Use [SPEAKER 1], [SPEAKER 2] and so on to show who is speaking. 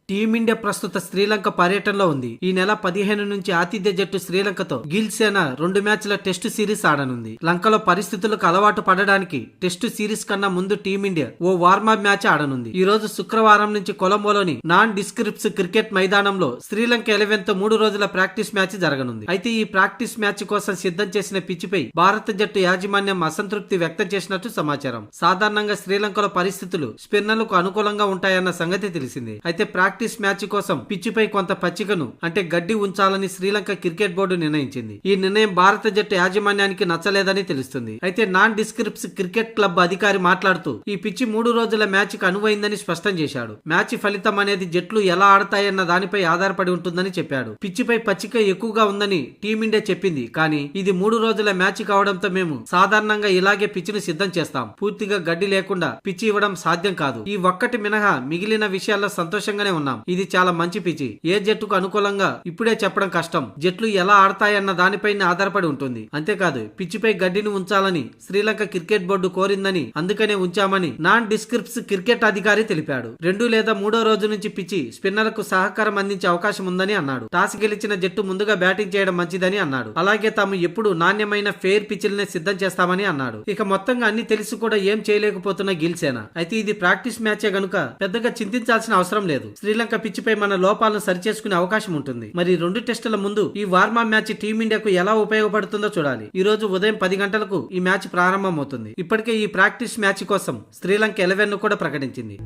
[SPEAKER 1] Team India ప్రస్తుత శ్రీలంక పర్యటనలో ఉంది. ఈ నెల 15 నుంచి ఆతిథ్య జట్టు శ్రీలంకతో గిల్సేన 2 మ్యాచ్ల టెస్టు సిరీస్ ఆడనుంది. లంకలో పరిస్థితులకు అలవాటు పడడానికి టెస్టు సిరీస్ కన్నా ముందు టీమిండియా ఓ వార్మప్ మ్యాచ్ ఆడనుంది. ఈ రోజు శుక్రవారం నుంచి కొలంబోలోని నాన్ డిస్క్రిప్స్ క్రికెట్ మైదానంలో శ్రీలంక 11 తో 3 రోజుల ప్రాక్టీస్ మ్యాచ్ జరగనుంది. అయితే ఈ ప్రాక్టీస్ మ్యాచ్ కోసం సిద్ధం చేసిన పిచ్చిపై భారత జట్టు యాజమాన్యం అసంతృప్తి వ్యక్తం చేసినట్టు సమాచారం. సాధారణంగా శ్రీలంకలో పరిస్థితులు స్పిన్నర్లకు అనుకూలంగా ఉంటాయన్న సంగతి తెలిసింది. అయితే ప్రాక్టీస్ మ్యాచ్ కోసం పిచ్చిపై కొంత పచ్చికను అంటే గడ్డి ఉంచాలని శ్రీలంక క్రికెట్ బోర్డు నిర్ణయించింది. ఈ నిర్ణయం భారత జట్టు యాజమాన్యానికి నచ్చలేదని తెలుస్తుంది. అయితే నాన్ డిస్క్రిప్స్ క్రికెట్ క్లబ్ అధికారి మాట్లాడుతూ ఈ పిచ్చి 3 రోజుల మ్యాచ్ కి అనువైందని స్పష్టం చేశాడు. మ్యాచ్ ఫలితం అనేది జట్లు ఎలా ఆడతాయన్న దానిపై ఆధారపడి ఉంటుందని చెప్పాడు. పిచ్చిపై పచ్చిక ఎక్కువగా ఉందని టీమిండియా చెప్పింది. కానీ ఇది 3 రోజుల మ్యాచ్ కావడంతో మేము సాధారణంగా ఇలాగే పిచ్చిని సిద్ధం చేస్తాం. పూర్తిగా గడ్డి లేకుండా పిచ్చి ఇవ్వడం సాధ్యం కాదు. ఈ ఒక్కటి మినహా మిగిలిన విషయాల్లో సంతోషంగానే ఉన్నాం. ఇది చాలా మంచి పిచ్చి. ఏ జట్టుకు అనుకూలంగా ఇప్పుడే చెప్పడం కష్టం. జట్లు ఎలా ఆడతాయన్న దానిపై ఆధారపడి ఉంటుంది. అంతేకాదు పిచ్చిపై గడ్డిని ఉంచాలని శ్రీలంక క్రికెట్ బోర్డు కోరిందని అందుకనే ఉంచామని నాన్ డిస్క్రిప్స్ క్రికెట్ అధికారి తెలిపాడు. 2 లేదా 3వ రోజు నుంచి పిచ్చి స్పిన్నర్లకు సహకారం అందించే అవకాశం ఉందని అన్నాడు. టాస్ గెలిచిన జట్టు ముందుగా బ్యాటింగ్ చేయడం మంచిదని అన్నాడు. అలాగే తాము ఎప్పుడు నాణ్యమైన ఫెయిర్ పిచ్లనే సిద్ధం చేస్తామని అన్నాడు. ఇక మొత్తంగా అన్ని తెలిసి కూడా ఏం చేయలేకపోతున్న గిల్సేన. అయితే ఇది ప్రాక్టీస్ మ్యాచే గనుక పెద్దగా చింతించాల్సిన అవసరం లేదు. శ్రీలంక పిచ్చిపై మన లోపాలను సరిచేసుకునే అవకాశం ఉంటుంది. మరి 2 టెస్టుల ముందు ఈ వార్మప్ మ్యాచ్ టీమిండియాకు ఎలా ఉపయోగపడుతుందో చూడాలి. ఈ రోజు ఉదయం 10 గంటలకు ఈ మ్యాచ్ ప్రారంభమవుతుంది. ఇప్పటికే ఈ ప్రాక్టీస్ మ్యాచ్ కోసం శ్రీలంక 11 ను కూడా ప్రకటించింది.